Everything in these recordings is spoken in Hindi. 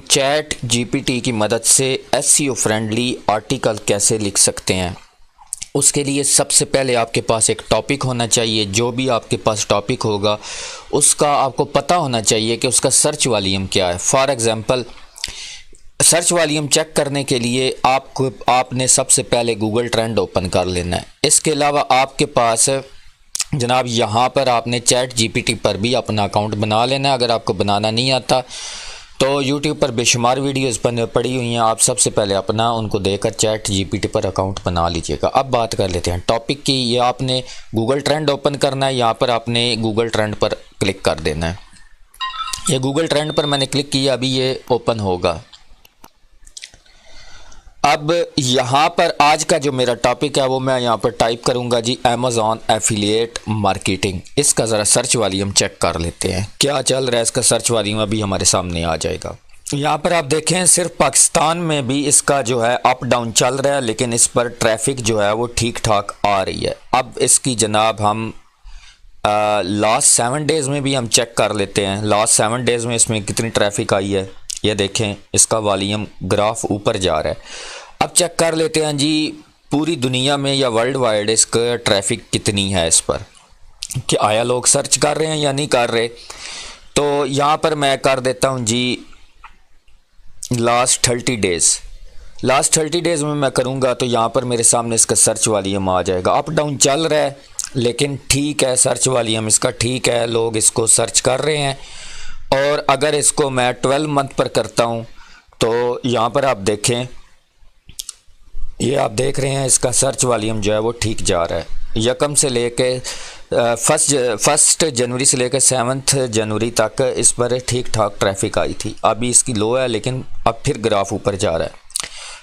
चैट जीपीटी की मदद से एसईओ फ्रेंडली आर्टिकल कैसे लिख सकते हैं। उसके लिए सबसे पहले आपके पास एक टॉपिक होना चाहिए। जो भी आपके पास टॉपिक होगा उसका आपको पता होना चाहिए कि उसका सर्च वॉल्यूम क्या है। For example, search volume check करने के लिए आपने सबसे पहले गूगल ट्रेंड ओपन कर लेना है। इसके अलावा आपके पास जनाब यहाँ पर आपने चैट जीपीटी पर भी अपना अकाउंट बना लेना है। अगर आपको बनाना नहीं आता तो यूट्यूब पर बेशुमार वीडियोस पड़ी हुई हैं, आप सबसे पहले अपना उनको देखकर चैट जीपीटी पर अकाउंट बना लीजिएगा। अब बात कर लेते हैं टॉपिक की। ये आपने गूगल ट्रेंड ओपन करना है, यहाँ पर आपने गूगल ट्रेंड पर क्लिक कर देना है। ये गूगल ट्रेंड पर मैंने क्लिक किया, अभी ये ओपन होगा। अब यहाँ पर आज का जो मेरा टॉपिक है वो मैं यहाँ पर टाइप करूँगा जी, अमेज़ॉन एफिलिएट मार्केटिंग। इसका ज़रा सर्च वॉल्यूम चेक कर लेते हैं क्या चल रहा है। इसका सर्च वॉल्यूम अभी हमारे सामने आ जाएगा। यहाँ पर आप देखें सिर्फ पाकिस्तान में भी इसका जो है अप डाउन चल रहा है, लेकिन इस पर ट्रैफिक जो है वो ठीक ठाक आ रही है। अब इसकी जनाब हम लास्ट 7 डेज़ में भी हम चेक कर लेते हैं। लास्ट 7 डेज़ में इसमें कितनी ट्रैफिक आई है। ये देखें इसका वॉल्यूम ग्राफ ऊपर जा रहा है। अब चेक कर लेते हैं जी पूरी दुनिया में या वर्ल्ड वाइड इसका ट्रैफिक कितनी है इस पर, कि आया लोग सर्च कर रहे हैं या नहीं कर रहे। तो यहाँ पर मैं कर देता हूँ जी लास्ट 30 डेज़ में मैं करूँगा तो यहाँ पर मेरे सामने इसका सर्च वॉल्यूम आ जाएगा। अप डाउन चल रहा है लेकिन ठीक है, सर्च वॉल्यूम इसका ठीक है, लोग इसको सर्च कर रहे हैं। और अगर इसको मैं 12 मंथ पर करता हूँ तो यहाँ पर आप देखें, ये आप देख रहे हैं इसका सर्च वॉल्यूम जो है वो ठीक जा रहा है। यकम से लेके फर्स्ट जनवरी से लेकर 7 जनवरी तक इस पर ठीक ठाक ट्रैफिक आई थी। अभी इसकी लो है लेकिन अब फिर ग्राफ ऊपर जा रहा है।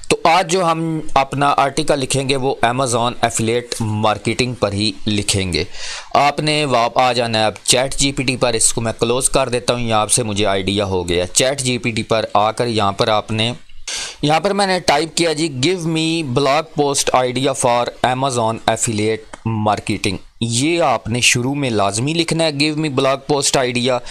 तो आज जो हम अपना आर्टिकल लिखेंगे वो अमेज़ॉन एफिलिएट मार्केटिंग पर ही लिखेंगे। आपने आ जाना है अब चैट जीपीटी पर। इसको मैं क्लोज़ कर देता हूँ, यहाँ से मुझे आइडिया हो गया। चैट जीपीटी पर आकर यहाँ पर मैंने टाइप किया जी, give me blog post idea for Amazon affiliate marketing. ये आपने शुरू में लाजमी लिखना है, give me blog post idea,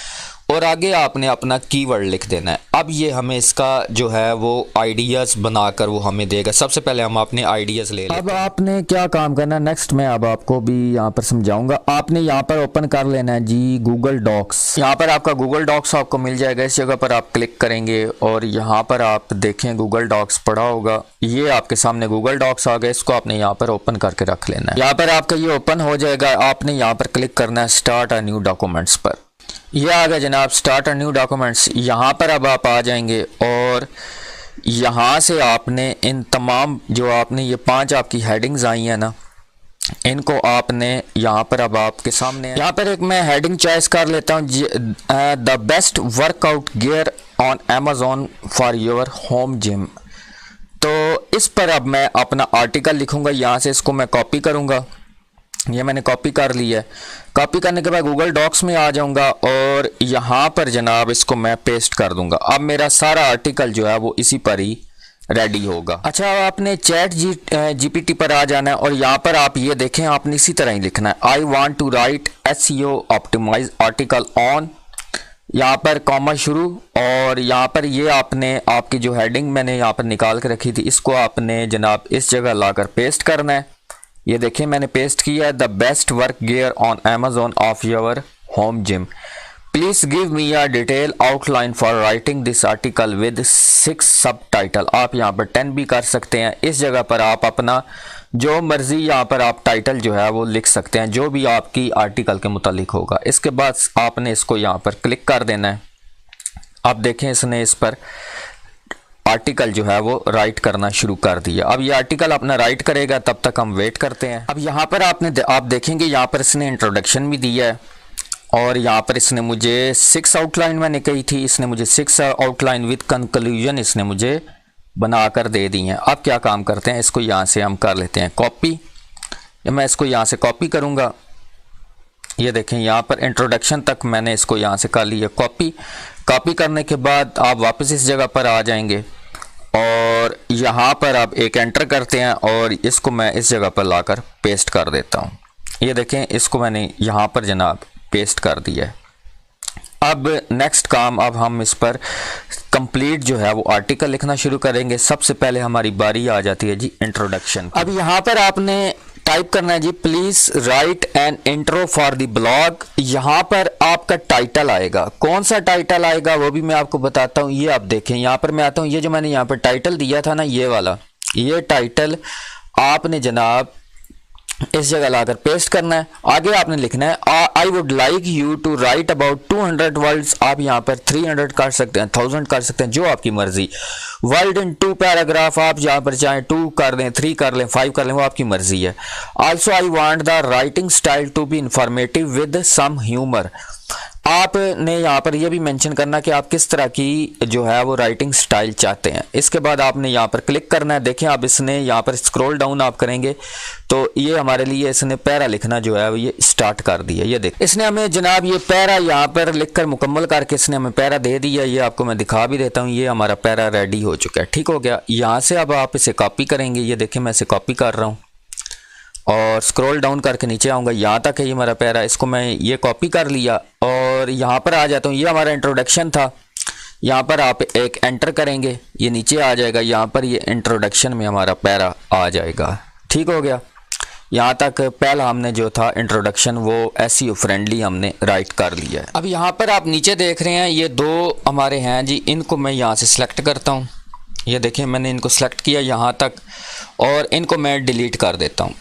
और आगे आपने अपना कीवर्ड लिख देना है। अब ये हमें इसका जो है वो आइडियाज़ बनाकर वो हमें देगा। सबसे पहले हम अपने आइडियाज़ ले लेते हैं। अब आपने क्या काम करना है नेक्स्ट मैं अब आपको भी यहाँ पर समझाऊंगा। आपने यहाँ पर ओपन कर लेना है जी गूगल डॉक्स। यहाँ पर आपका गूगल डॉक्स आपको मिल जाएगा। इस जगह पर आप क्लिक करेंगे और यहाँ पर आप देखें गूगल डॉक्स पड़ा होगा। ये आपके सामने गूगल डॉक्स आ गए, इसको आपने यहाँ पर ओपन करके रख लेना है। यहाँ पर आपका ये ओपन हो जाएगा। आपने यहाँ पर क्लिक करना है स्टार्ट अ न्यू डॉक्यूमेंट्स पर। यह आ गया जनाब स्टार्ट अ न्यू डॉक्यूमेंट्स। यहाँ पर अब आप आ जाएंगे और यहाँ से आपने इन तमाम जो आपने ये 5 आपकी हेडिंग्स आई हैं ना, इनको आपने यहाँ पर अब आपके सामने यहाँ पर एक मैं हेडिंग चॉइस कर लेता हूँ, the best workout gear on Amazon for your home gym. तो इस पर अब मैं अपना आर्टिकल लिखूँगा। यहाँ से इसको मैं कॉपी करूँगा। ये मैंने कॉपी कर लिया है। कॉपी करने के बाद गूगल डॉक्स में आ जाऊंगा और यहाँ पर जनाब इसको मैं पेस्ट कर दूंगा। अब मेरा सारा आर्टिकल जो है वो इसी पर ही रेडी होगा। अच्छा, आपने चैट जीपीटी पर आ जाना है और यहाँ पर आप ये देखें, आपने इसी तरह ही लिखना है, I want to write SEO optimize article on, यहाँ पर कॉमा शुरू, और यहाँ पर ये आपने आपकी जो हेडिंग मैंने यहाँ पर निकाल के रखी थी इसको आपने जनाब इस जगह लाकर पेस्ट करना है। ये देखें मैंने पेस्ट किया है, the best work gear on Amazon of your home gym, please give me a detail outline for writing this article with 6 सब टाइटल। आप यहाँ पर 10 भी कर सकते हैं। इस जगह पर आप अपना जो मर्ज़ी यहाँ पर आप टाइटल जो है वो लिख सकते हैं, जो भी आपकी आर्टिकल के मुतालिक होगा। इसके बाद आपने इसको यहाँ पर क्लिक कर देना है। आप देखें इसने इस पर आर्टिकल जो है वो राइट करना शुरू कर दिया। अब ये आर्टिकल अपना राइट करेगा, तब तक हम वेट करते हैं। अब यहाँ पर आप देखेंगे यहाँ पर इसने इंट्रोडक्शन भी दिया है और यहाँ पर इसने मुझे 6 आउटलाइन मैंने कही थी, इसने मुझे 6 आउटलाइन विद कंक्लूजन इसने मुझे बना कर दे दी हैं। अब क्या काम करते हैं, इसको यहाँ से हम कर लेते हैं कॉपी। मैं इसको यहाँ से कॉपी करूँगा। ये देखें यहाँ पर इंट्रोडक्शन तक मैंने इसको यहाँ से कर लिया कॉपी। कॉपी करने के बाद आप वापस इस जगह पर आ जाएंगे और यहाँ पर आप एक एंटर करते हैं और इसको मैं इस जगह पर लाकर पेस्ट कर देता हूँ। ये देखें इसको मैंने यहाँ पर जनाब पेस्ट कर दिया है। अब नेक्स्ट काम, अब हम इस पर कंप्लीट जो है वो आर्टिकल लिखना शुरू करेंगे। सबसे पहले हमारी बारी आ जाती है जी इंट्रोडक्शन। अब यहाँ पर आपने टाइप करना है जी, please write an intro for the blog. यहाँ पर आपका टाइटल आएगा, कौन सा टाइटल आएगा वो भी मैं आपको बताता हूँ। ये आप देखें, यहाँ पर मैं आता हूँ, ये जो मैंने यहाँ पर टाइटल दिया था ना, ये वाला, ये टाइटल आपने जनाब इस जगह लाकर पेस्ट करना है। आगे आपने लिखना है I would like you to write about 200 words. आप यहाँ पर 300 कर सकते हैं, 1000 कर सकते हैं, जो आपकी मर्जी। वर्ड इन 2 पैराग्राफ, आप यहाँ पर चाहें 2 कर लें, 3 कर लें, 5 कर लें, वो आपकी मर्जी है। Also I want the writing style to be informative with some humour. आपने यहाँ पर यह भी मेंशन करना कि आप किस तरह की जो है वो राइटिंग स्टाइल चाहते हैं। इसके बाद आपने यहाँ पर क्लिक करना है। देखें, अब इसने यहाँ पर स्क्रॉल डाउन आप करेंगे तो ये हमारे लिए इसने पैरा लिखना जो है वो ये स्टार्ट कर दिया। ये देख, इसने हमें जनाब ये पैरा यहाँ पर लिखकर मुकम्मल करके इसने हमें पैरा दे दिया। ये आपको मैं दिखा भी देता हूँ, ये हमारा पैरा रेडी हो चुका है। ठीक हो गया। यहाँ से अब आप इसे कॉपी करेंगे। ये देखें, मैं इसे कॉपी कर रहा हूँ और स्क्रॉल डाउन करके नीचे आऊँगा, यहाँ तक है ये हमारा पैरा। इसको मैं ये कॉपी कर लिया और यहाँ पर आ जाता हूँ। ये हमारा इंट्रोडक्शन था। यहाँ पर आप एक एंटर करेंगे, ये नीचे आ जाएगा। यहाँ पर ये इंट्रोडक्शन में हमारा पैरा आ जाएगा। ठीक हो गया। यहाँ तक पहला हमने जो था इंट्रोडक्शन वो SEO फ्रेंडली हमने राइट कर लिया है। अब यहाँ पर आप नीचे देख रहे हैं, ये 2 हमारे हैं जी, इनको मैं यहाँ से सिलेक्ट करता हूँ। ये देखें, मैंने इनको सेलेक्ट किया यहाँ तक और इनको मैं डिलीट कर देता हूँ।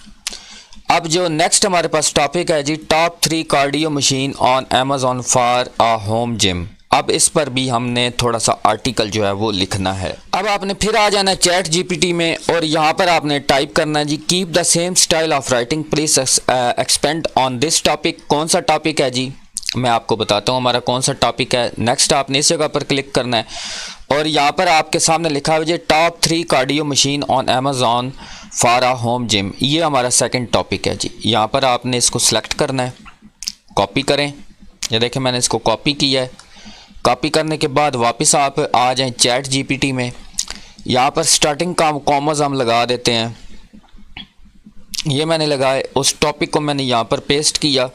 अब जो नेक्स्ट हमारे पास टॉपिक है जी, top 3 cardio machine on Amazon for a home gym. अब इस पर भी हमने थोड़ा सा आर्टिकल जो है वो लिखना है। अब आपने फिर आ जाना है चैट GPT में और यहाँ पर आपने टाइप करना है जी, keep the same style of writing, please expand on this topic. कौन सा टॉपिक है जी, मैं आपको बताता हूँ हमारा कौन सा टॉपिक है। नेक्स्ट आपने इस जगह पर क्लिक करना है और यहाँ पर आपके सामने लिखा हुआ है top 3 cardio machine on Amazon for a home gym. ये हमारा सेकंड टॉपिक है जी। यहाँ पर आपने इसको सिलेक्ट करना है, कॉपी करें। ये देखें, मैंने इसको कॉपी किया है। कॉपी करने के बाद वापस आप आ जाएं चैट GPT में। यहाँ पर स्टार्टिंग का कॉमास हम लगा देते हैं। ये मैंने लगाए, उस टॉपिक को मैंने यहाँ पर पेस्ट किया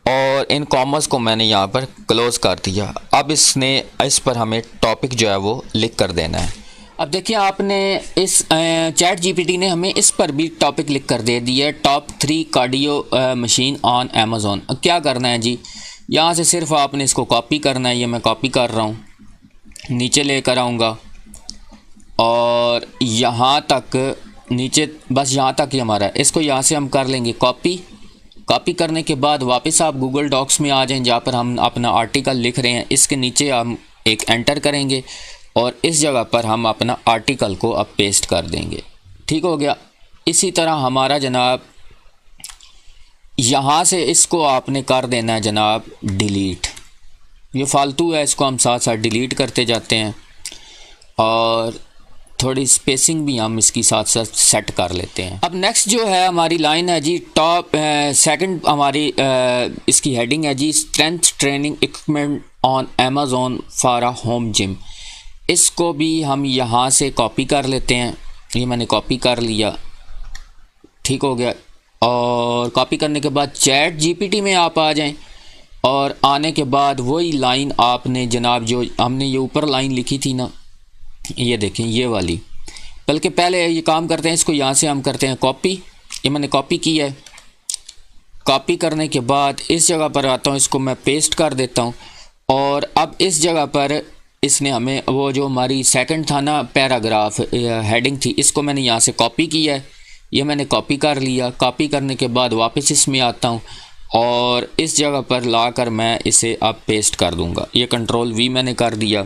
और इन कॉमर्स को मैंने यहाँ पर क्लोज कर दिया। अब इस पर हमें टॉपिक जो है वो लिख कर देना है। अब देखिए, आपने इस चैट GPT ने हमें इस पर भी टॉपिक लिख कर दे दिया है, top 3 cardio machine on Amazon। अब क्या करना है जी, यहाँ से सिर्फ आपने इसको कॉपी करना है। ये मैं कॉपी कर रहा हूँ, नीचे लेकर आऊँगा और यहाँ तक नीचे, बस यहाँ तक ही हमारा। इसको यहाँ से हम कर लेंगे कॉपी। कॉपी करने के बाद वापस आप गूगल डॉक्स में आ जाएं, जहाँ पर हम अपना आर्टिकल लिख रहे हैं। इसके नीचे हम एक एंटर करेंगे और इस जगह पर हम अपना आर्टिकल को अब पेस्ट कर देंगे। ठीक हो गया। इसी तरह हमारा जनाब यहाँ से इसको आपने कर देना है जनाब डिलीट। ये फालतू है, इसको हम साथ साथ डिलीट करते जाते हैं और थोड़ी स्पेसिंग भी हम इसकी साथ साथ सेट कर लेते हैं। अब नेक्स्ट जो है हमारी लाइन है जी, टॉप सेकंड हमारी इसकी हेडिंग है जी, strength training equipment on Amazon for a home gym. इसको भी हम यहाँ से कॉपी कर लेते हैं। ये मैंने कॉपी कर लिया। ठीक हो गया। और कॉपी करने के बाद चैट GPT में आप आ जाएं और आने के बाद वही लाइन आपने जनाब जो हमने ये ऊपर लाइन लिखी थी ना, ये देखें ये वाली, बल्कि पहले ये काम करते हैं, इसको यहाँ से हम करते हैं कॉपी। ये मैंने कॉपी की है। कॉपी करने के बाद इस जगह पर आता हूँ, इसको मैं पेस्ट कर देता हूँ और अब इस जगह पर इसने हमें वो जो हमारी सेकंड था ना पैराग्राफ हेडिंग थी, इसको मैंने यहाँ से कॉपी किया है। ये मैंने कॉपी कर लिया। कॉपी करने के बाद वापस इसमें आता हूँ और इस जगह पर लाकर मैं इसे अब पेस्ट कर दूँगा। ये कंट्रोल V मैंने कर दिया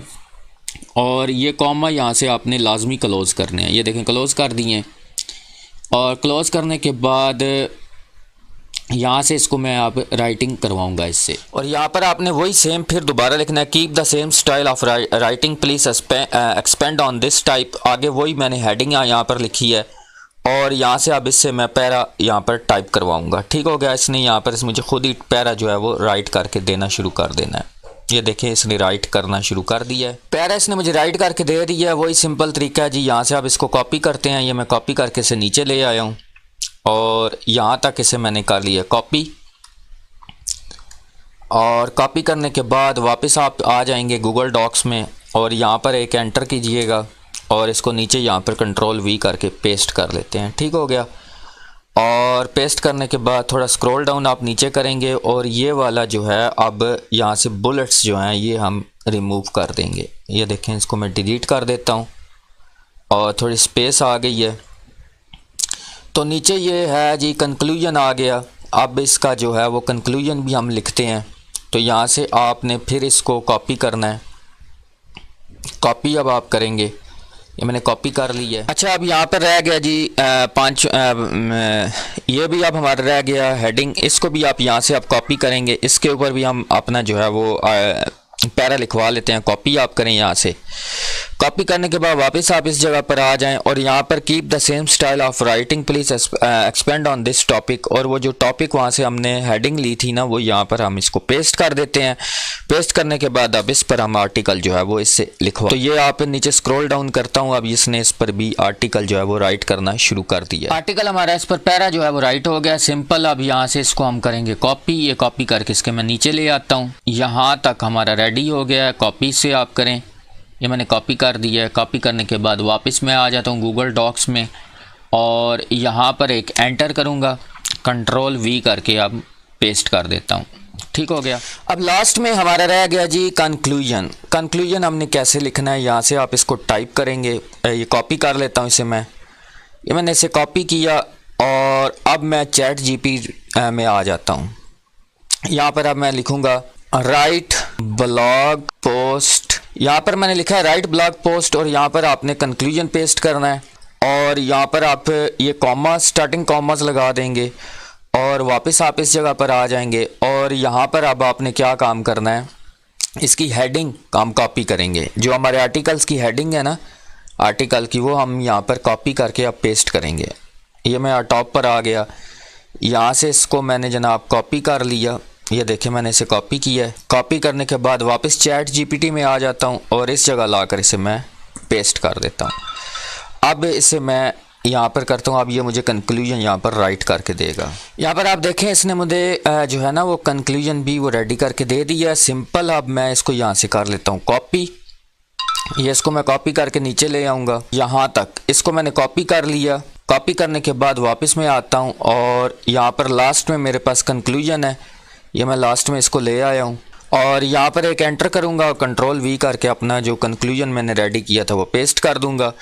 और ये कॉमा यहाँ से आपने लाजमी क्लोज़ करने हैं। ये देखें क्लोज़ कर दिए और क्लोज़ करने के बाद यहाँ से इसको मैं आप राइटिंग करवाऊँगा इससे। और यहाँ पर आपने वही सेम फिर दोबारा लिखना है, keep the same style of writing, please expand on this type. आगे वही मैंने हेडिंग यहाँ पर लिखी है और यहाँ से अब इससे मैं पैरा यहाँ पर टाइप करवाऊँगा। ठीक हो गया। इसने यहाँ पर मुझे खुद ही पैरा जो है वो राइट करके देना शुरू कर देना है। ये देखें, इसने राइट करना शुरू कर दिया है। पैरा इसने मुझे राइट करके दे दिया है। वही सिंपल तरीका है जी। यहाँ से आप इसको कॉपी करते हैं। ये मैं कॉपी करके इसे नीचे ले आया हूँ और यहाँ तक इसे मैंने कर लिया कॉपी। और कॉपी करने के बाद वापस आप आ जाएंगे गूगल डॉक्स में और यहाँ पर एक एंटर कीजिएगा और इसको नीचे यहाँ पर कंट्रोल वी करके पेस्ट कर लेते हैं। ठीक हो गया। और पेस्ट करने के बाद थोड़ा स्क्रॉल डाउन आप नीचे करेंगे और ये वाला जो है अब यहाँ से बुलेट्स जो हैं ये हम रिमूव कर देंगे। ये देखें, इसको मैं डिलीट कर देता हूँ और थोड़ी स्पेस आ गई है। तो नीचे ये है जी कंक्लूजन आ गया। अब इसका जो है वो कंक्लूजन भी हम लिखते हैं। तो यहाँ से आपने फिर इसको कॉपी करना है। कॉपी अब आप करेंगे, ये मैंने कॉपी कर ली है। अच्छा, अब यहाँ पर रह गया जी ये भी अब हमारा रह गया हेडिंग। इसको भी आप यहाँ से आप कॉपी करेंगे। इसके ऊपर भी हम अपना जो है वो पैरा लिखवा लेते हैं। कॉपी आप करें यहाँ से। कॉपी करने के बाद वापस आप इस जगह पर आ जाएं और यहाँ पर keep the same style of writing please expand on this topic. और वो जो टॉपिक वहाँ से हमने हेडिंग ली थी ना, वो यहाँ पर हम इसको पेस्ट कर देते हैं। पेस्ट करने के बाद अब इस पर हम आर्टिकल जो है वो इससे लिखवा। तो ये आप नीचे स्क्रॉल डाउन करता हूँ। अब इसने इस पर भी आर्टिकल जो है वो राइट करना शुरू कर दिया। आर्टिकल हमारा इस पर पैरा जो है वो राइट हो गया, सिंपल। अब यहाँ से इसको हम करेंगे कॉपी। ये कॉपी करके इसके मैं नीचे ले आता हूँ। यहाँ तक हमारा रेडी हो गया है। कॉपी से आप करें, ये मैंने कॉपी कर दिया है। कॉपी करने के बाद वापस मैं आ जाता हूँ गूगल डॉक्स में और यहाँ पर एक एंटर करूँगा, कंट्रोल वी करके अब पेस्ट कर देता हूँ। ठीक हो गया। अब लास्ट में हमारा रह गया जी कंक्लूजन। कंक्लूजन हमने कैसे लिखना है, यहाँ से आप इसको टाइप करेंगे। ये कॉपी कर लेता हूँ इसे मैं। ये मैंने इसे कॉपी किया और अब मैं चैट जीपी में आ जाता हूँ। यहाँ पर अब मैं लिखूँगा राइट ब्लॉग पोस्ट। यहाँ पर मैंने लिखा है राइट ब्लॉग पोस्ट और यहाँ पर आपने कंक्लूजन पेस्ट करना है और यहाँ पर आप ये कॉमास, स्टार्टिंग कॉमास लगा देंगे और वापस आप इस जगह पर आ जाएंगे और यहाँ पर अब आपने क्या काम करना है, इसकी हेडिंग हम कॉपी करेंगे। जो हमारे आर्टिकल्स की हेडिंग है ना आर्टिकल की, वो हम यहाँ पर कॉपी करके अब पेस्ट करेंगे। ये मैं टॉप पर आ गया। यहाँ से इसको मैंने जनाब कॉपी कर लिया। ये देखें, मैंने इसे कॉपी किया है। कॉपी करने के बाद वापस चैट जीपीटी में आ जाता हूँ और इस जगह लाकर इसे मैं पेस्ट कर देता हूँ। अब इसे मैं यहाँ पर करता हूँ। अब ये मुझे कंक्लूजन यहाँ पर राइट करके देगा। यहाँ पर आप देखें, इसने मुझे जो है ना वो कंक्लूजन भी वो रेडी करके दे दिया। सिंपल। अब मैं इसको यहाँ से कर लेता हूँ कॉपी। ये इसको मैं कॉपी करके नीचे ले आऊँगा। यहाँ तक इसको मैंने कॉपी कर लिया। कॉपी करने के बाद वापस मैं आता हूँ और यहाँ पर लास्ट में मेरे पास कंक्लूजन है। ये मैं लास्ट में इसको ले आया हूँ और यहाँ पर एक एंटर करूँगा और कंट्रोल वी करके अपना जो कंक्लूजन मैंने रेडी किया था वो पेस्ट कर दूँगा।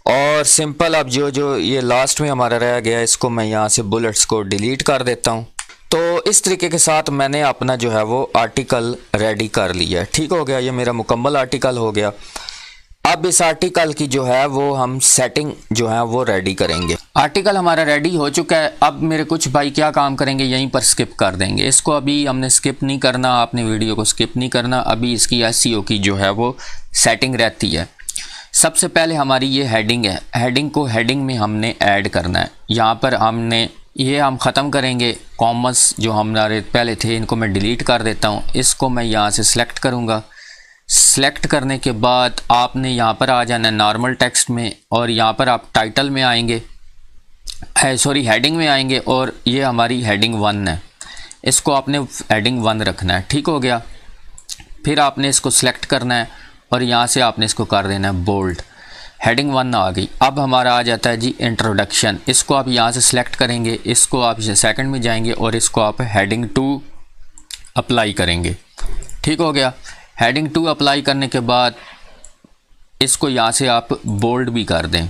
और सिंपल। अब जो ये लास्ट में हमारा रह गया, इसको मैं यहाँ से बुलेट्स को डिलीट कर देता हूँ। तो इस तरीके के साथ मैंने अपना जो है वो आर्टिकल रेडी कर लिया। ठीक हो गया। ये मेरा मुकम्मल आर्टिकल हो गया। अब इस आर्टिकल की जो है वो हम सेटिंग जो है वो रेडी करेंगे। आर्टिकल हमारा रेडी हो चुका है। अब मेरे कुछ भाई क्या काम करेंगे, यहीं पर स्किप कर देंगे। इसको अभी हमने स्किप नहीं करना, आपने वीडियो को स्किप नहीं करना। अभी इसकी एसईओ की जो है वो सेटिंग रहती है। सबसे पहले हमारी ये हेडिंग है। हेडिंग को हेडिंग में हमने ऐड करना है। यहाँ पर हमने ये हम ख़त्म करेंगे। कॉमर्स जो हमारे पहले थे इनको मैं डिलीट कर देता हूँ। इसको मैं यहाँ से सिलेक्ट करूँगा। सेलेक्ट करने के बाद आपने यहाँ पर आ जाना है नॉर्मल टेक्स्ट में और यहाँ पर आप टाइटल में आएंगे, हेडिंग में आएंगे और ये हमारी हेडिंग 1 है। इसको आपने हेडिंग 1 रखना है। ठीक हो गया। फिर आपने इसको सिलेक्ट करना है और यहाँ से आपने इसको कर देना है बोल्ड। हेडिंग 1 आ गई। अब हमारा आ जाता है जी इंट्रोडक्शन। इसको आप यहाँ से सिलेक्ट करेंगे। इसको आप सेकंड में जाएंगे और इसको आप हेडिंग 2 अप्लाई करेंगे। ठीक हो गया। हेडिंग 2 अप्लाई करने के बाद इसको यहाँ से आप बोल्ड भी कर दें।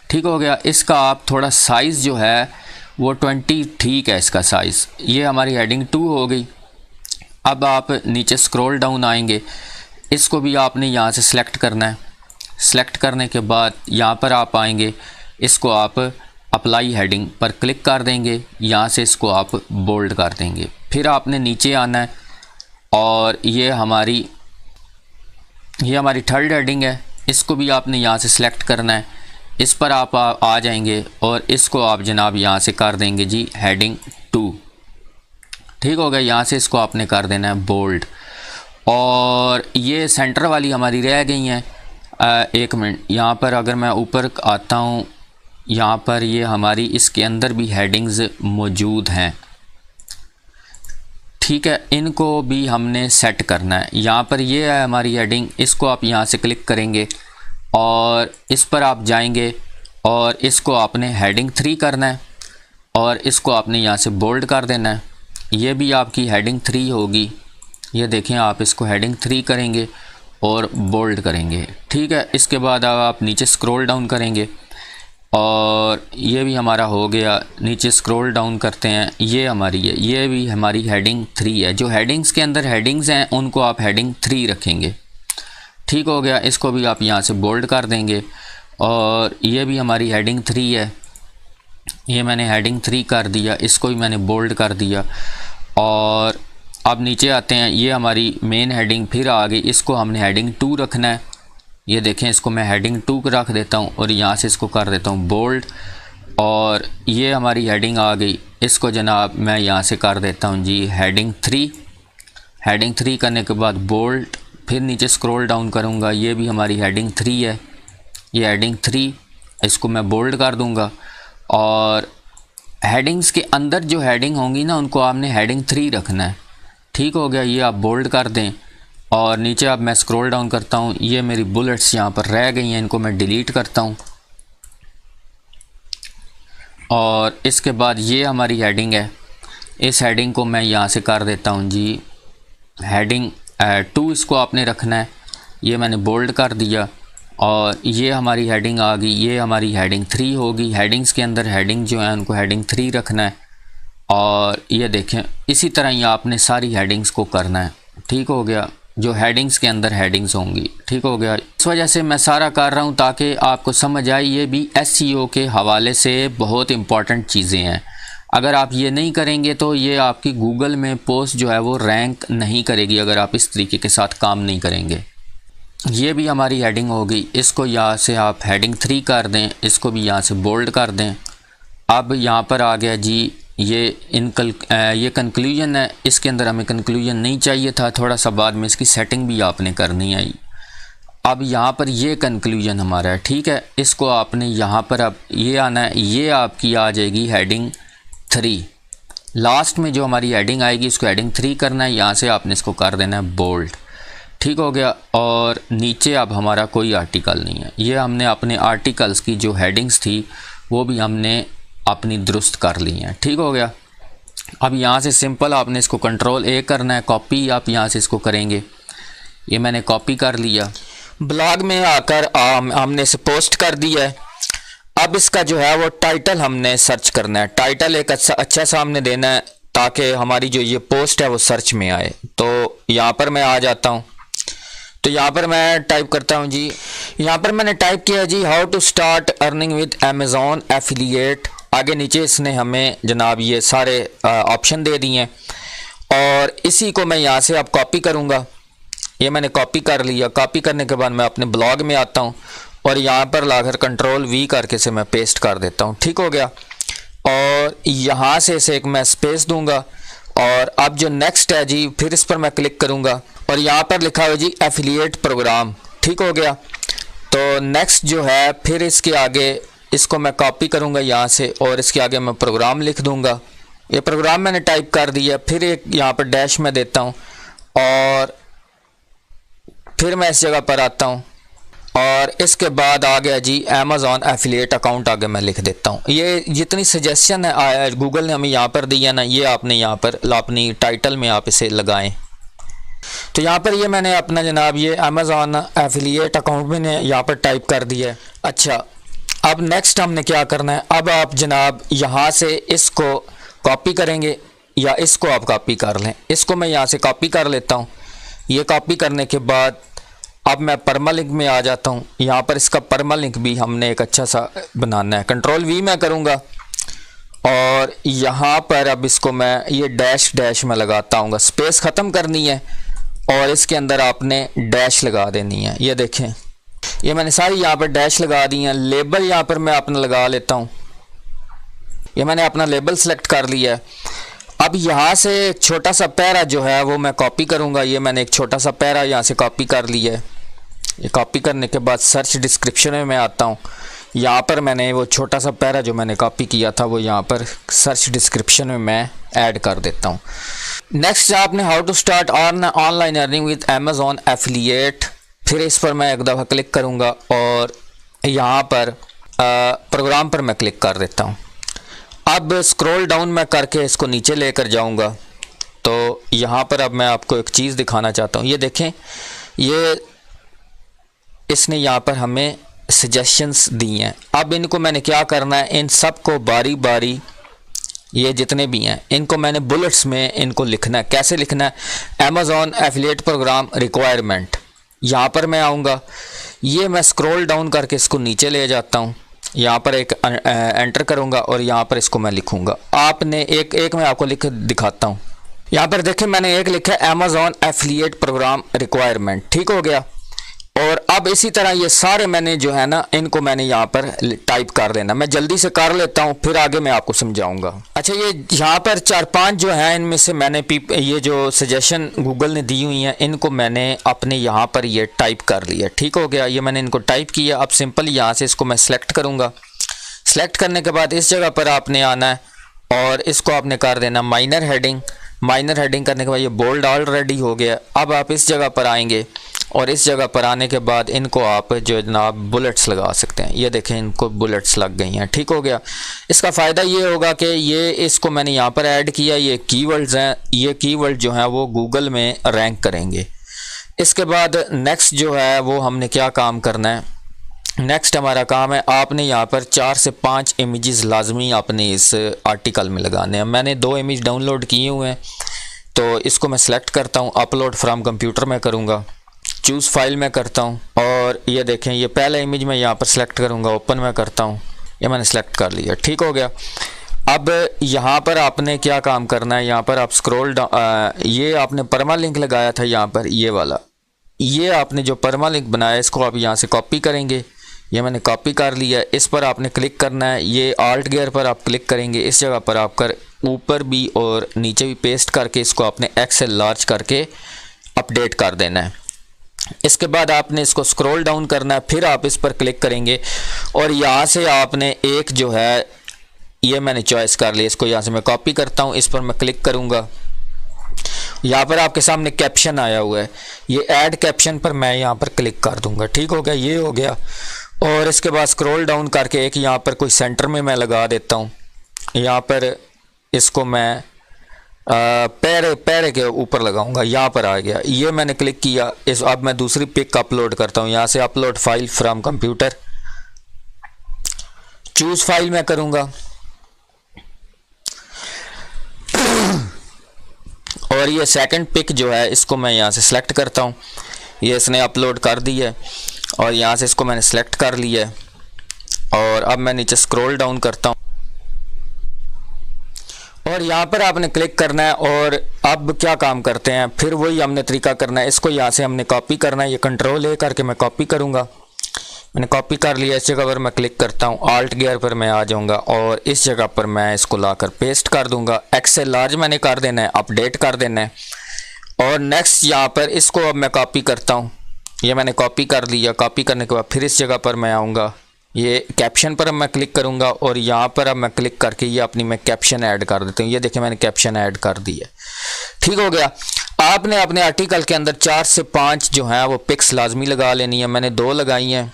ठीक हो गया। इसका आप थोड़ा साइज़ जो है वो 20 ठीक है इसका साइज़। ये हमारी हेडिंग 2 हो गई। अब आप नीचे स्क्रॉल डाउन आएंगे। इसको भी आपने यहाँ से सिलेक्ट करना है। सिलेक्ट करने के बाद यहाँ पर आप आएंगे। इसको आप अप्लाई हेडिंग पर क्लिक कर देंगे। यहाँ से इसको आप बोल्ड कर देंगे। फिर आपने नीचे आना है और ये हमारी थर्ड हेडिंग है। इसको भी आपने यहाँ से सिलेक्ट करना है। इस पर आप आ जाएंगे और इसको आप जनाब यहाँ से कर देंगे जी हेडिंग 2। ठीक हो गया। यहाँ से इसको आपने कर देना है बोल्ड। और ये सेंटर वाली हमारी रह गई हैं। एक मिनट, यहाँ पर अगर मैं ऊपर आता हूँ, यहाँ पर ये हमारी इसके अंदर भी हेडिंग्स मौजूद हैं। ठीक है, इनको भी हमने सेट करना है। यहाँ पर ये है हमारी हेडिंग, इसको आप यहाँ से क्लिक करेंगे और इस पर आप जाएंगे और इसको आपने हेडिंग 3 करना है और इसको आपने यहाँ से बोल्ड कर देना है। ये भी आपकी हेडिंग 3 होगी। ये देखें, आप इसको हेडिंग 3 करेंगे और बोल्ड करेंगे। ठीक है, इसके बाद आप नीचे स्क्रॉल डाउन करेंगे और ये भी हमारा हो गया। नीचे स्क्रॉल डाउन करते हैं, ये हमारी है, ये भी हमारी हेडिंग 3 है। जो हेडिंग्स के अंदर हेडिंग्स हैं उनको आप हेडिंग 3 रखेंगे। ठीक हो गया, इसको भी आप यहाँ से बोल्ड कर देंगे और ये भी हमारी हेडिंग 3 है। ये मैंने हेडिंग 3 कर दिया, इसको भी मैंने बोल्ड कर दिया। और अब नीचे आते हैं, ये हमारी मेन हेडिंग फिर आ गई, इसको हमने हेडिंग 2 रखना है। ये देखें, इसको मैं हेडिंग 2 रख देता हूँ और यहाँ से इसको कर देता हूँ बोल्ड। और ये हमारी हेडिंग आ गई, इसको जनाब मैं यहाँ से कर देता हूँ जी हेडिंग 3। हेडिंग 3 करने के बाद बोल्ड, फिर नीचे स्क्रॉल डाउन करूँगा, ये भी हमारी हेडिंग 3 है। ये हेडिंग 3, इसको मैं बोल्ड कर दूँगा। और हेडिंग्स के अंदर जो हेडिंग होंगी ना, उनको आपने हेडिंग 3 रखना है। ठीक हो गया, ये आप बोल्ड कर दें। और नीचे अब मैं स्क्रॉल डाउन करता हूँ, ये मेरी बुलेट्स यहाँ पर रह गई हैं, इनको मैं डिलीट करता हूँ। और इसके बाद ये हमारी हेडिंग है, इस हेडिंग को मैं यहाँ से कर देता हूँ जी हेडिंग 2, इसको आपने रखना है। ये मैंने बोल्ड कर दिया और ये हमारी हेडिंग आ गई, ये हमारी हेडिंग 3 होगी। हेडिंग्स के अंदर हेडिंग जो है उनको हेडिंग 3 रखना है। और ये देखें, इसी तरह ही आपने सारी हेडिंग्स को करना है। ठीक हो गया, जो हेडिंग्स के अंदर हेडिंग्स होंगी। ठीक हो गया, इस वजह से मैं सारा कर रहा हूँ ताकि आपको समझ आए। ये भी SEO के हवाले से बहुत इम्पॉर्टेंट चीज़ें हैं। अगर आप ये नहीं करेंगे तो ये आपकी गूगल में पोस्ट जो है वो रैंक नहीं करेगी, अगर आप इस तरीके के साथ काम नहीं करेंगे। ये भी हमारी हेडिंग हो गई, इसको यहाँ से आप हेडिंग 3 कर दें, इसको भी यहाँ से बोल्ड कर दें। अब यहाँ पर आ गया जी ये कंक्लूजन है। इसके अंदर हमें कंक्लूजन नहीं चाहिए था, थोड़ा सा बाद में इसकी सेटिंग भी आपने करनी है। अब यहाँ पर ये कंक्लूजन हमारा है। ठीक है, इसको आपने यहाँ पर अब ये आना है, ये आपकी आ जाएगी हेडिंग 3। लास्ट में जो हमारी हेडिंग आएगी इसको हेडिंग 3 करना है, यहाँ से आपने इसको कर देना है बोल्ड। ठीक हो गया। और नीचे अब हमारा कोई आर्टिकल नहीं है। ये हमने अपने आर्टिकल्स की जो हेडिंग्स थी वो भी हमने अपनी दुरुस्त कर ली हैं। ठीक हो गया। अब यहाँ से सिंपल आपने इसको Ctrl+A करना है, कॉपी आप यहाँ से इसको करेंगे। ये मैंने कॉपी कर लिया, ब्लॉग में आकर हमने इसे पोस्ट कर दिया है। अब इसका जो है वो टाइटल हमने सर्च करना है। टाइटल एक अच्छा सा हमने देना है ताकि हमारी जो ये पोस्ट है वो सर्च में आए। तो यहाँ पर मैं आ जाता हूँ, तो यहाँ पर मैं टाइप करता हूँ जी, यहाँ पर मैंने टाइप किया जी how to start earning with Amazon affiliate. आगे नीचे इसने हमें जनाब ये सारे ऑप्शन दे दिए हैं और इसी को मैं यहाँ से अब कॉपी करूँगा। ये मैंने कॉपी कर लिया। कॉपी करने के बाद मैं अपने ब्लॉग में आता हूँ और यहाँ पर लाकर Ctrl+V करके से मैं पेस्ट कर देता हूँ। ठीक हो गया। और यहाँ से इसे एक मैं स्पेस दूंगा और अब जो नेक्स्ट है जी, फिर इस पर मैं क्लिक करूँगा और यहाँ पर लिखा हुआ जी एफिलिएट प्रोग्राम। ठीक हो गया। तो नेक्स्ट जो है, फिर इसके आगे इसको मैं कॉपी करूँगा यहाँ से और इसके आगे मैं प्रोग्राम लिख दूँगा। ये प्रोग्राम मैंने टाइप कर दिया। फिर एक यहाँ पर डैश में देता हूँ और फिर मैं इस जगह पर आता हूँ और इसके बाद आ गया जी अमेज़ॉन एफिलिएट अकाउंट आगे मैं लिख देता हूँ। ये जितनी सजेशन है गूगल ने हमें यहाँ पर दी है ना, ये आपने यहाँ पर अपनी टाइटल में आप इसे लगाएं। तो यहाँ पर ये मैंने अपना जनाब ये अमेज़ॉन एफिलिएट अकाउंट मैंने यहाँ पर टाइप कर दिया है। अच्छा, अब नेक्स्ट हमने क्या करना है, अब आप जनाब यहाँ से इसको कॉपी करेंगे या इसको आप कॉपी कर लें। इसको मैं यहाँ से कॉपी कर लेता हूँ। ये कॉपी करने के बाद अब मैं परमालिंक में आ जाता हूँ। यहाँ पर इसका परमालिंक भी हमने एक अच्छा सा बनाना है। Ctrl+V मैं करूँगा और यहाँ पर अब इसको मैं ये डैश डैश में लगाता हूँ। स्पेस ख़त्म करनी है और इसके अंदर आपने डैश लगा देनी है। ये देखें, ये मैंने सारी यहाँ पर डैश लगा दी हैं। लेबल यहाँ पर मैं अपना लगा लेता हूँ। ये मैंने अपना लेबल सेलेक्ट कर लिया है। अब यहाँ से एक छोटा सा पैरा जो है वो मैं कॉपी करूँगा। ये मैंने एक छोटा सा पैरा यहाँ से कॉपी कर लिया है। ये कॉपी करने के बाद सर्च डिस्क्रिप्शन में मैं आता हूँ। यहाँ पर मैंने वो छोटा सा पैरा जो मैंने कॉपी किया था वो यहाँ पर सर्च डिस्क्रिप्शन में मैं ऐड कर देता हूँ। नेक्स्ट आपने how to start online earning with Amazon affiliate, फिर इस पर मैं एक दफ़ा क्लिक करूँगा और यहाँ पर प्रोग्राम पर मैं क्लिक कर देता हूँ। अब स्क्रॉल डाउन मैं करके इसको नीचे लेकर जाऊँगा तो यहाँ पर अब मैं आपको एक चीज़ दिखाना चाहता हूँ। ये देखें, ये इसने यहाँ पर हमें सजेशंस दी हैं। अब इनको मैंने क्या करना है, इन सब को बारी बारी, ये जितने भी हैं इनको मैंने बुलेट्स में इनको लिखना है। कैसे लिखना है, अमेज़ॉन एफिलिएट प्रोग्राम रिक्वायरमेंट, यहाँ पर मैं आऊँगा, ये मैं स्क्रॉल डाउन करके इसको नीचे ले जाता हूँ, यहाँ पर एक एंटर करूँगा और यहाँ पर इसको मैं लिखूँगा। आपने एक मैं आपको लिख दिखाता हूँ। यहाँ पर देखें मैंने एक लिखा है अमेज़ॉन एफिलिएट प्रोग्राम रिक्वायरमेंट, ठीक हो गया। और अब इसी तरह ये सारे मैंने जो है ना इनको मैंने यहाँ पर टाइप कर देना। मैं जल्दी से कर लेता हूँ फिर आगे मैं आपको समझाऊंगा। अच्छा, ये यहाँ पर 4-5 जो है इनमें से मैंने ये जो सजेशन गूगल ने दी हुई हैं इनको मैंने अपने यहाँ पर ये टाइप कर लिया, ठीक हो गया। ये मैंने इनको टाइप किया। अब सिंपल यहाँ से इसको मैं सिलेक्ट करूँगा। सिलेक्ट करने के बाद इस जगह पर आपने आना है और इसको आपने कर देना माइनर हेडिंग। माइनर हेडिंग करने के बाद ये बोल्ड ऑलरेडी हो गया। अब आप इस जगह पर आएंगे और इस जगह पर आने के बाद इनको आप जो जनाब बुलेट्स लगा सकते हैं। ये देखें इनको बुलेट्स लग गई हैं, ठीक हो गया। इसका फ़ायदा ये होगा कि ये इसको मैंने यहाँ पर ऐड किया, ये कीवर्ड्स हैं, ये कीवर्ड जो हैं वो गूगल में रैंक करेंगे। इसके बाद नेक्स्ट जो है वो हमने क्या काम करना है, नेक्स्ट हमारा काम है आपने यहाँ पर 4 से 5 इमेजेस लाजमी आपने इस आर्टिकल में लगाने हैं। मैंने 2 इमेज डाउनलोड किए हुए हैं तो इसको मैं सिलेक्ट करता हूँ, अपलोड फ्रॉम कंप्यूटर में करूँगा, चूज़ फाइल में करता हूँ और ये देखें ये पहला इमेज मैं यहाँ पर सिलेक्ट करूँगा, ओपन में करता हूँ, ये मैंने सेलेक्ट कर लिया, ठीक हो गया। अब यहाँ पर आपने क्या काम करना है, यहाँ पर आप स्क्रॉल डाउन, ये आपने परमा लिंक लगाया था यहाँ पर, ये वाला, ये आपने जो परमा लिंक बनाया इसको आप यहाँ से कॉपी करेंगे। ये मैंने कॉपी कर लिया। इस पर आपने क्लिक करना है, ये आल्ट गियर पर आप क्लिक करेंगे, इस जगह पर आप कर ऊपर भी और नीचे भी पेस्ट करके इसको आपने एक्सेल लार्ज करके अपडेट कर देना है। इसके बाद आपने इसको स्क्रॉल डाउन करना है, फिर आप इस पर क्लिक करेंगे और यहाँ से आपने एक जो है ये मैंने चॉइस कर लिया, इसको यहाँ से मैं कॉपी करता हूँ, इस पर मैं क्लिक करूँगा। यहाँ पर आपके सामने कैप्शन आया हुआ है, ये ऐड कैप्शन पर मैं यहाँ पर क्लिक कर दूँगा, ठीक हो गया, ये हो गया। और इसके बाद स्क्रॉल डाउन करके एक यहाँ पर कोई सेंटर में मैं लगा देता हूँ। यहाँ पर इसको मैं पैरे के ऊपर लगाऊंगा, यहाँ पर आ गया, ये मैंने क्लिक किया। इस अब मैं दूसरी पिक अपलोड करता हूँ, यहाँ से upload file from computer, choose file में करूँगा और ये सेकंड पिक जो है इसको मैं यहाँ से सिलेक्ट करता हूँ। ये इसने अपलोड कर दी है और यहाँ से इसको मैंने सेलेक्ट कर लिया है और अब मैं नीचे स्क्रॉल डाउन करता हूँ और यहाँ पर आपने क्लिक करना है। और अब क्या काम करते हैं, फिर वही हमने तरीका करना है, इसको यहाँ से हमने कॉपी करना है, ये कंट्रोल ए करके मैं कॉपी करूँगा। मैंने कॉपी कर लिया, इस जगह पर मैं क्लिक करता हूँ, आल्ट गियर पर मैं आ जाऊँगा और इस जगह पर मैं इसको लाकर पेस्ट कर दूँगा। एक्सेल लार्ज मैंने कर देना है, अपडेट कर देना है और नेक्स्ट यहाँ पर इसको अब मैं कॉपी करता हूँ, ये मैंने कॉपी कर लिया। कॉपी करने के बाद फिर इस जगह पर मैं आऊँगा, ये कैप्शन पर अब मैं क्लिक करूँगा और यहाँ पर अब मैं क्लिक करके ये अपनी मैं कैप्शन ऐड कर देता हूँ। ये देखिए मैंने कैप्शन ऐड कर दी है, ठीक हो गया। आपने अपने आर्टिकल के अंदर 4 से 5 जो है वो पिक्स लाजमी लगा लेनी है। मैंने 2 लगाई हैं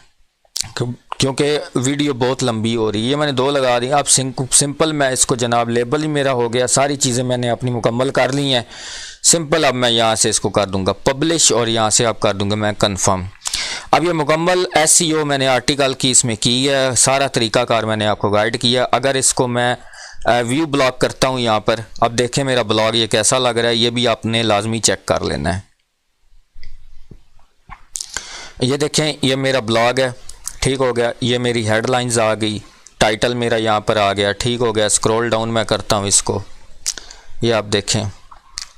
क्योंकि वीडियो बहुत लंबी हो रही है, मैंने 2 लगा दी। अब सिंपल मैं इसको जनाब लेबल ही मेरा हो गया, सारी चीज़ें मैंने अपनी मुकम्मल कर ली हैं। सिंपल अब मैं यहाँ से इसको कर दूँगा पब्लिश और यहाँ से आप कर दूँगा मैं कन्फर्म। अब ये मुकम्मल SEO मैंने आर्टिकल की इसमें की है, सारा तरीक़ाकार मैंने आपको गाइड किया। अगर इसको मैं व्यू ब्लॉग करता हूँ यहाँ पर, अब देखें मेरा ब्लॉग ये कैसा लग रहा है, ये भी आपने लाजमी चेक कर लेना है। ये देखें ये मेरा ब्लॉग है, ठीक हो गया। ये मेरी हेडलाइंस आ गई, टाइटल मेरा यहाँ पर आ गया, ठीक हो गया। स्क्रॉल डाउन मैं करता हूँ इसको, ये आप देखें,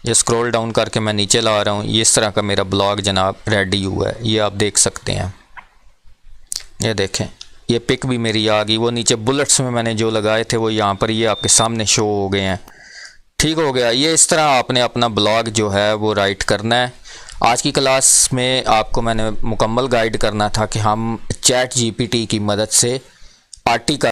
ये स्क्रॉल डाउन करके मैं नीचे ला रहा हूँ, ये इस तरह का मेरा ब्लॉग जनाब रेडी हुआ है, ये आप देख सकते हैं। ये देखें ये पिक भी मेरी आ गई, वो नीचे बुलेट्स में मैंने जो लगाए थे वो यहाँ पर ये आपके सामने शो हो गए हैं, ठीक हो गया। ये इस तरह आपने अपना ब्लॉग जो है वो राइट करना है। आज की क्लास में आपको मैंने मुकम्मल गाइड करना था कि हम चैट GPT की मदद से पार्टी का